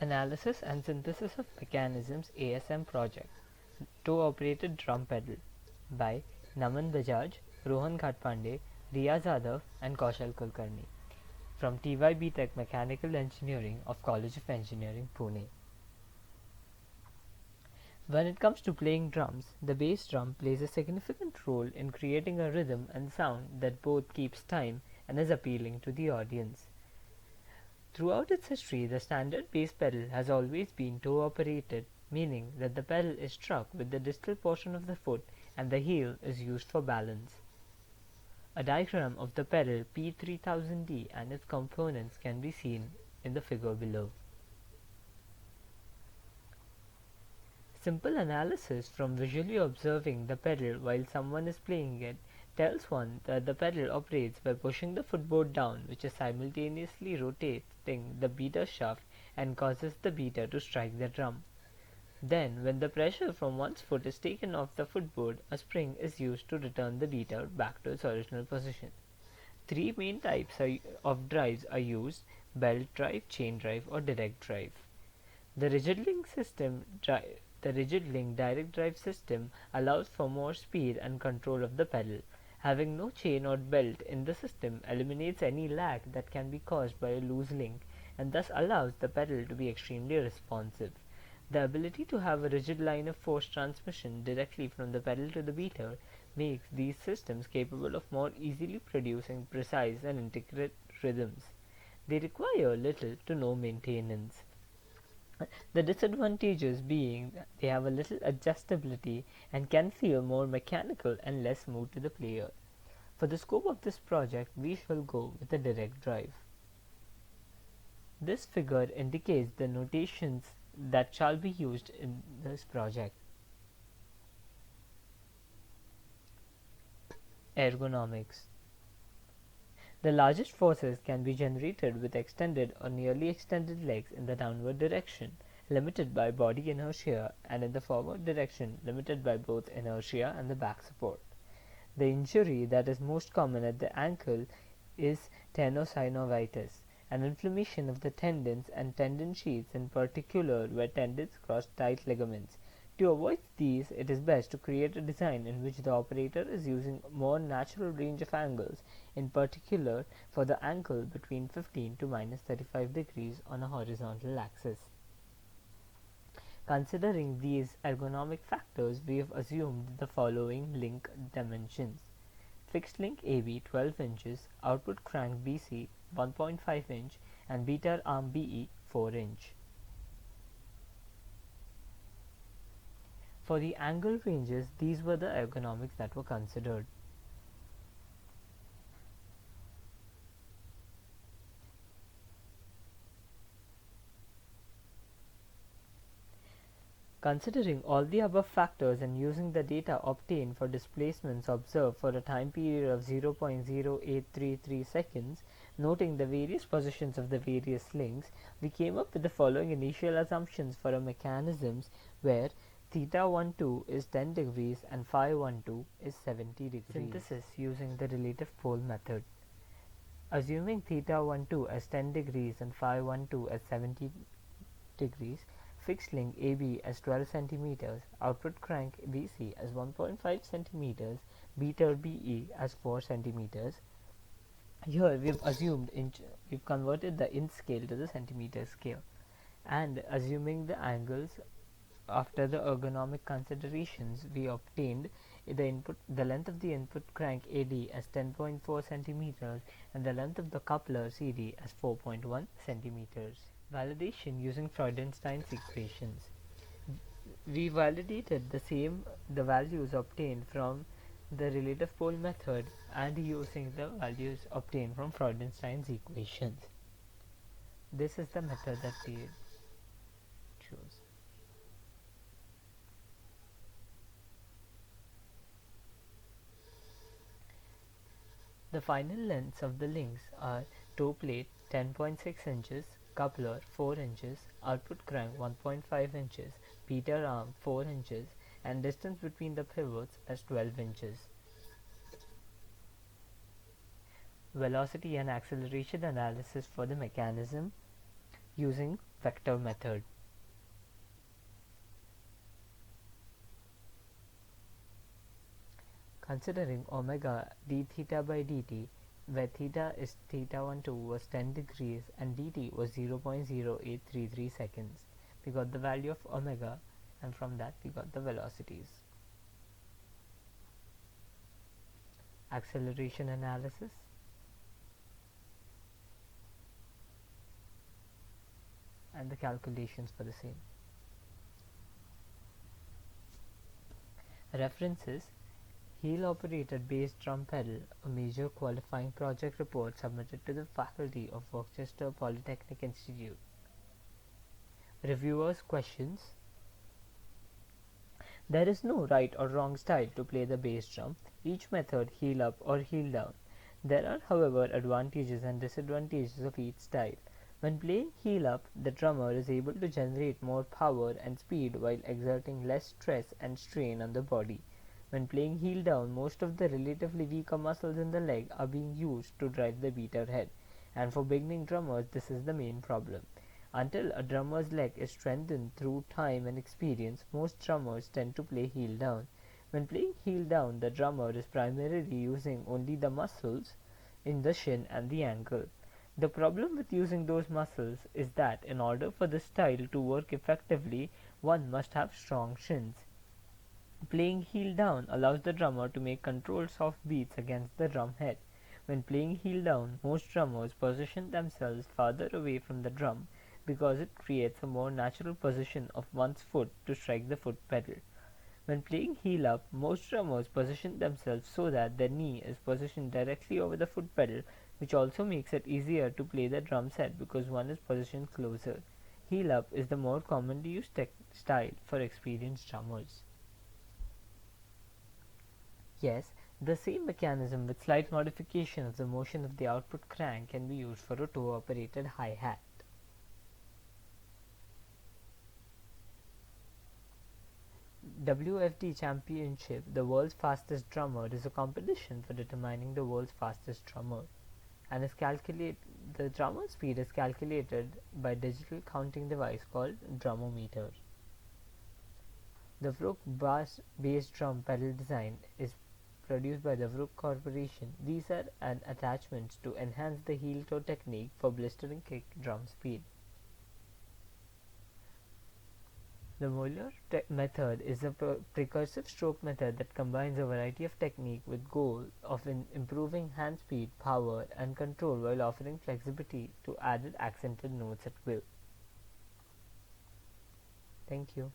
Analysis and Synthesis of Mechanisms ASM Project, Toe-Operated Drum Pedal by Naman Bajaj, Rohan Ghatpande, Riyaa Jadhav and Kaushal Kulkarni from TYB Tech Mechanical Engineering of College of Engineering, Pune. When it comes to playing drums, the bass drum plays a significant role in creating a rhythm and sound that both keeps time and is appealing to the audience. Throughout its history, the standard bass pedal has always been toe-operated, meaning that the pedal is struck with the distal portion of the foot and the heel is used for balance. A diagram of the pedal P3000D and its components can be seen in the figure below. Simple analysis from visually observing the pedal while someone is playing it tells one that the pedal operates by pushing the footboard down, which is simultaneously rotating the beater shaft and causes the beater to strike the drum. Then, when the pressure from one's foot is taken off the footboard, a spring is used to return the beater back to its original position. Three main types of drives are used: belt drive, chain drive, or direct drive. The rigid link direct drive system allows for more speed and control of the pedal. Having no chain or belt in the system eliminates any lag that can be caused by a loose link and thus allows the pedal to be extremely responsive. The ability to have a rigid line of force transmission directly from the pedal to the beater makes these systems capable of more easily producing precise and intricate rhythms. They require little to no maintenance. The disadvantages being that they have a little adjustability and can feel more mechanical and less smooth to the player. For the scope of this project, we shall go with a direct drive. This figure indicates the notations that shall be used in this project. Ergonomics. The largest forces can be generated with extended or nearly extended legs in the downward direction, limited by body inertia, and in the forward direction, limited by both inertia and the back support. The injury that is most common at the ankle is tenosynovitis, an inflammation of the tendons and tendon sheaths, in particular where tendons cross tight ligaments. To avoid these, it is best to create a design in which the operator is using more natural range of angles, in particular for the ankle between 15 to minus 35 degrees on a horizontal axis. Considering these ergonomic factors, we have assumed the following link dimensions: fixed link AB 12 inches, output crank BC 1.5 inch, and beater arm BE 4 inch. For the angle ranges, these were the ergonomics that were considered. Considering all the above factors and using the data obtained for displacements observed for a time period of 0.0833 seconds, noting the various positions of the various links, we came up with the following initial assumptions for our mechanisms where theta 12 is 10 degrees and phi 12 is 70 degrees. Synthesis using the relative pole method. Assuming theta 12 as 10 degrees and phi 12 as 70 degrees, fixed link AB as 12 cm, output crank BC as 1.5 cm, beater BE as 4 cm. Here we've converted the inch scale to the centimeter scale, and assuming the angles after the ergonomic considerations, we obtained the length of the input crank AD as 10.4 cm and the length of the coupler CD as 4.1 cm. Validation using Freudenstein's equations. We validated the values obtained from the relative pole method and using the values obtained from Freudenstein's equations. This is the method that we chose. The final lengths of the links are toe plate 10.6 inches, coupler 4 inches, output crank 1.5 inches, beater arm 4 inches, and distance between the pivots as 12 inches. Velocity and acceleration analysis for the mechanism. using vector method. Considering omega d theta by dt, where theta is theta 12 was 10 degrees and dt was 0.0833 seconds, we got the value of omega, and from that we got the velocities. Acceleration analysis. And the calculations for the same. References: Heel operated bass drum pedal, a major qualifying project report submitted to the faculty of Worcester Polytechnic Institute. Reviewers' questions. There is no right or wrong style to play the bass drum, each method heel up or heel down. There are, however, advantages and disadvantages of each style. When playing heel up, the drummer is able to generate more power and speed while exerting less stress and strain on the body. When playing heel down, most of the relatively weaker muscles in the leg are being used to drive the beater head, and for beginning drummers this is the main problem. Until a drummer's leg is strengthened through time and experience, most drummers tend to play heel down. When playing heel down, the drummer is primarily using only the muscles in the shin and the ankle. The problem with using those muscles is that in order for the style to work effectively, one must have strong shins. Playing heel down allows the drummer to make controlled soft beats against the drum head. When playing heel down, most drummers position themselves farther away from the drum because it creates a more natural position of one's foot to strike the foot pedal. When playing heel up, most drummers position themselves so that their knee is positioned directly over the foot pedal, which also makes it easier to play the drum set because one is positioned closer. Heel up is the more commonly used style for experienced drummers. Yes, the same mechanism with slight modification of the motion of the output crank can be used for a toe-operated hi-hat. WFD Championship, the world's fastest drummer, is a competition for determining the world's fastest drummer, and the drummer speed is calculated by digital counting device called drummometer. The Vrook bass drum pedal design is produced by the Vrook Corporation. These are an attachments to enhance the heel toe technique for blistering kick drum speed. The Moeller method is a precursive stroke method that combines a variety of technique with goal of improving hand speed, power, and control while offering flexibility to added accented notes at will. Thank you.